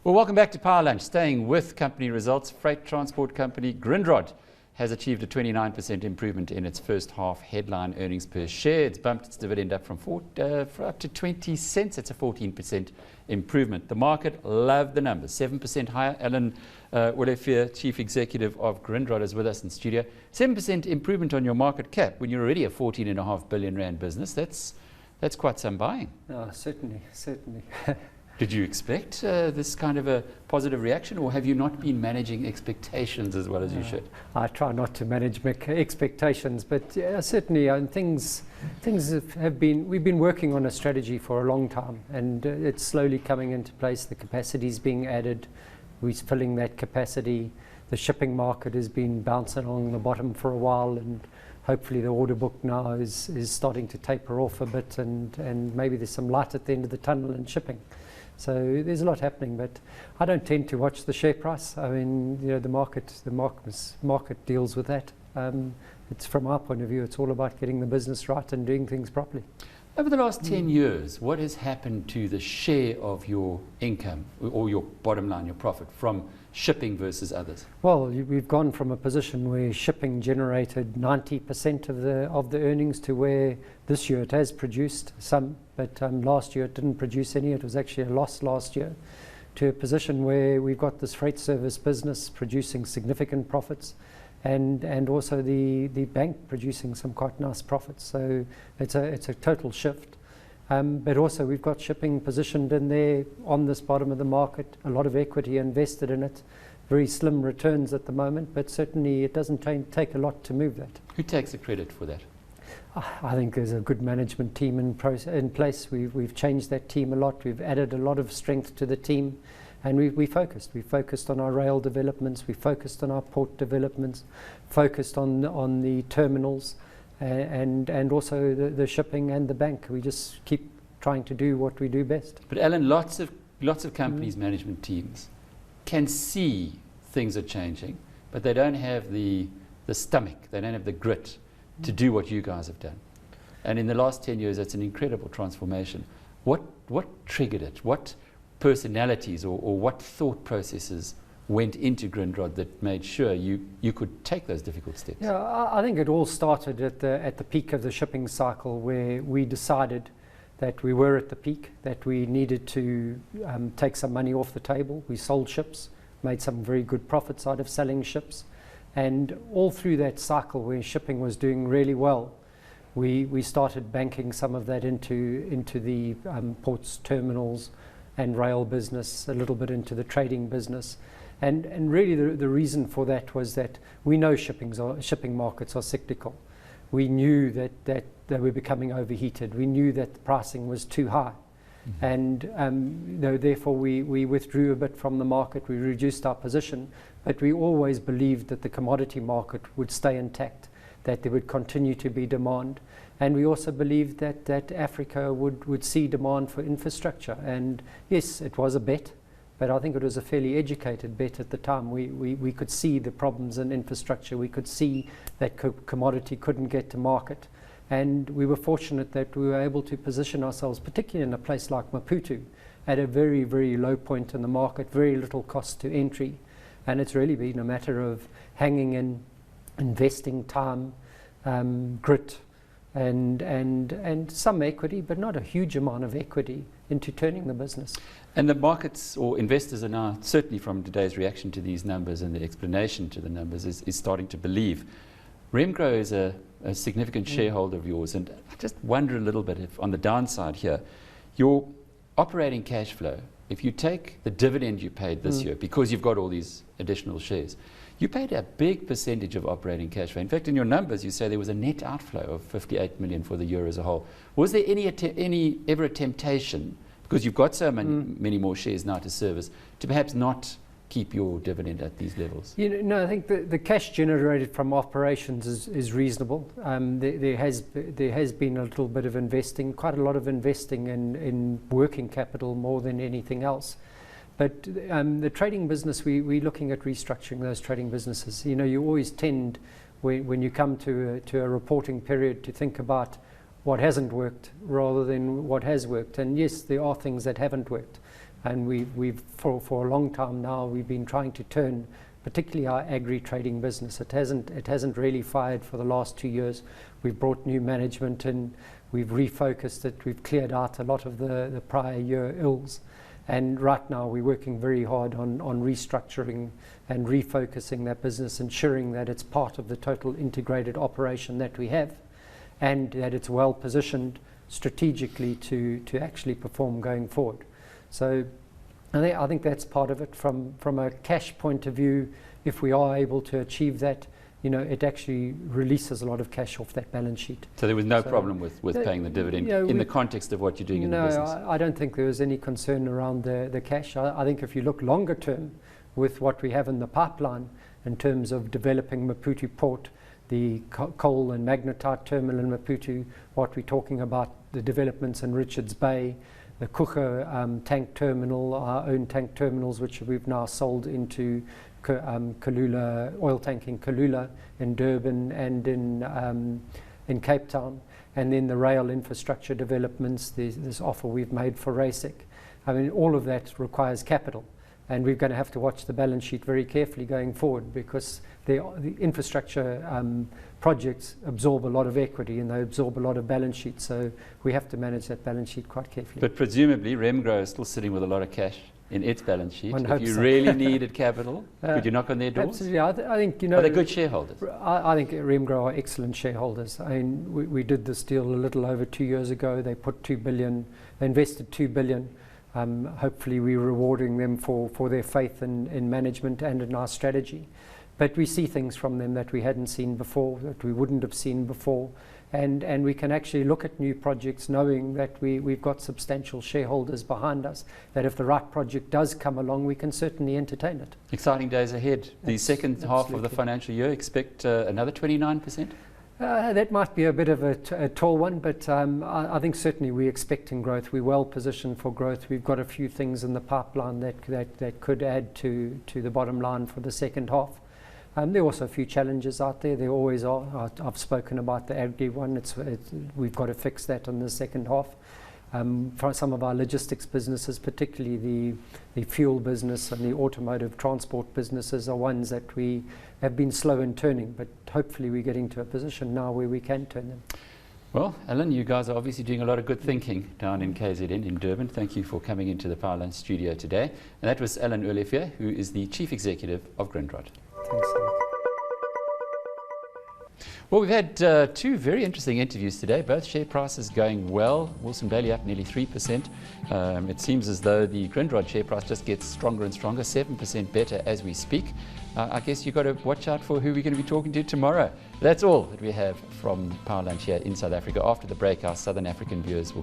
Well, welcome back to Power Lunch. Staying with company results, freight transport company GRINDROD has achieved a 29% improvement in its first half headline earnings per share. It's bumped its dividend up from up to 20 cents. It's a 14% improvement. The market loved the numbers, 7% higher. Alan Willefear, Chief Executive of GRINDROD, is with us in studio. 7% improvement on your market cap when you're already a 14.5 billion rand business. That's quite some buying. Certainly. Did you expect this kind of a positive reaction, or have you not been managing expectations as well as you should? I try not to manage expectations, but certainly things have been. We've been working on a strategy for a long time, and it's slowly coming into place. The capacity is being added. We're filling that capacity. The shipping market has been bouncing along the bottom for a while, and hopefully the order book now is starting to taper off a bit, and maybe there's some light at the end of the tunnel in shipping. So there's a lot happening, but I don't tend to watch the share price. I mean, the market deals with that. It's from our point of view, it's all about getting the business right and doing things properly. Over the last 10 years, what has happened to the share of your income or your bottom line, your profit, from shipping versus others? Well, we've gone from a position where shipping generated 90% of the earnings to where this year it has produced some, but last year it didn't produce any. It was actually a loss last year, to a position where we've got this freight service business producing significant profits, and also the bank producing some quite nice profits. So it's a total shift. But also we've got shipping positioned in there on this bottom of the market, a lot of equity invested in it, very slim returns at the moment, but certainly it doesn't take a lot to move that. Who takes the credit for that? I think there's a good management team in place. We've changed that team a lot. We've added a lot of strength to the team, and we focused. We focused on our rail developments. We focused on our port developments. Focused on the terminals, and also the shipping and the bank. We just keep trying to do what we do best. But Alan, lots of companies' management teams can see things are changing, but they don't have the stomach. They don't have the grit to do what you guys have done. And in the last 10 years, that's an incredible transformation. What triggered it? What personalities or what thought processes went into GRINDROD that made sure you could take those difficult steps? Yeah, I think it all started at the peak of the shipping cycle, where we decided that we were at the peak, that we needed to take some money off the table. We sold ships, made some very good profits out of selling ships. And all through that cycle where shipping was doing really well, we started banking some of that into the ports, terminals and rail business, a little bit into the trading business. And really the reason for that was that we know shipping markets are cyclical. We knew that they were becoming overheated. We knew that the pricing was too high. Mm-hmm. And therefore we withdrew a bit from the market. We reduced our position, but we always believed that the commodity market would stay intact, that there would continue to be demand. And we also believed that Africa would see demand for infrastructure. And yes, it was a bet, but I think it was a fairly educated bet at the time. We could see the problems in infrastructure. We could see that commodity couldn't get to market. And we were fortunate that we were able to position ourselves, particularly in a place like Maputo, at a very, very low point in the market, very little cost to entry. And it's really been a matter of hanging in, investing time, grit, and some equity, but not a huge amount of equity, into turning the business. And the markets or investors are now, certainly from today's reaction to these numbers and the explanation to the numbers, is starting to believe. Remgro is a significant shareholder of yours, and I just wonder a little bit if on the downside here, your operating cash flow, if you take the dividend you paid this year, because you've got all these additional shares, you paid a big percentage of operating cash flow. In fact, in your numbers, you say there was a net outflow of 58 million for the year as a whole. Was there ever a temptation, because you've got so many more shares now to service, to perhaps not keep your dividend at these levels? No, I think the cash generated from operations is reasonable. There has been a little bit of investing, quite a lot of investing in working capital more than anything else. But the trading business, we're looking at restructuring those trading businesses. You always tend, when you come to a reporting period, to think about what hasn't worked rather than what has worked. And yes, there are things that haven't worked. And we've for a long time now, we've been trying to turn particularly our agri-trading business. It hasn't really fired for the last 2 years. We've brought new management in, we've refocused it, we've cleared out a lot of the prior year ills. And right now we're working very hard on restructuring and refocusing that business, ensuring that it's part of the total integrated operation that we have, and that it's well positioned strategically to actually perform going forward. So I think that's part of it. From a cash point of view, if we are able to achieve that, it actually releases a lot of cash off that balance sheet. So there was no problem with paying the dividend in the context of what you're doing in the business? No, I don't think there was any concern around the cash. I think if you look longer term with what we have in the pipeline in terms of developing Maputo Port, the coal and magnetite terminal in Maputo, what we're talking about, the developments in Richards Bay, the Kucha tank terminal, our own tank terminals, which we've now sold into Kalula, oil tank in Kalula, in Durban and in Cape Town, and then the rail infrastructure developments, this offer we've made for RACEC. I mean, all of that requires capital, and we're going to have to watch the balance sheet very carefully going forward, because the infrastructure projects absorb a lot of equity and they absorb a lot of balance sheet, so we have to manage that balance sheet quite carefully. But presumably Remgro is still sitting with a lot of cash in its balance sheet. One if hopes you so. really needed capital, could you knock on their doors? Absolutely. I think, Are they good shareholders? I think Remgro are excellent shareholders. I mean, we did this deal a little over 2 years ago. They put 2 billion, they invested 2 billion. Hopefully we're rewarding them for their faith in management and in our strategy. But we see things from them that we hadn't seen before, that we wouldn't have seen before. And we can actually look at new projects knowing that we've got substantial shareholders behind us, that if the right project does come along, we can certainly entertain it. Exciting days ahead. The second half of the financial year, expect another 29%? That might be a bit of a tall one, but I think certainly we're expecting growth. We're well positioned for growth. We've got a few things in the pipeline that could add to the bottom line for the second half. There are also a few challenges out there. There always are. I've spoken about the agri one. We've got to fix that in the second half. For some of our logistics businesses, particularly the fuel business and the automotive transport businesses, are ones that we have been slow in turning, but hopefully we're getting to a position now where we can turn them. Well, Alan, you guys are obviously doing a lot of good thinking down in KZN in Durban. Thank you for coming into the Powerline studio today. And that was Alan Olivier, who is the Chief Executive of GRINDROD. Thanks, Alex. Well, we've had two very interesting interviews today, both share prices going well. Wilson Bailey up nearly 3%. It seems as though the GRINDROD share price just gets stronger and stronger, 7% better as we speak. I guess you've got to watch out for who we're going to be talking to tomorrow. That's all that we have from Power Lunch here in South Africa. After the break, our Southern African viewers will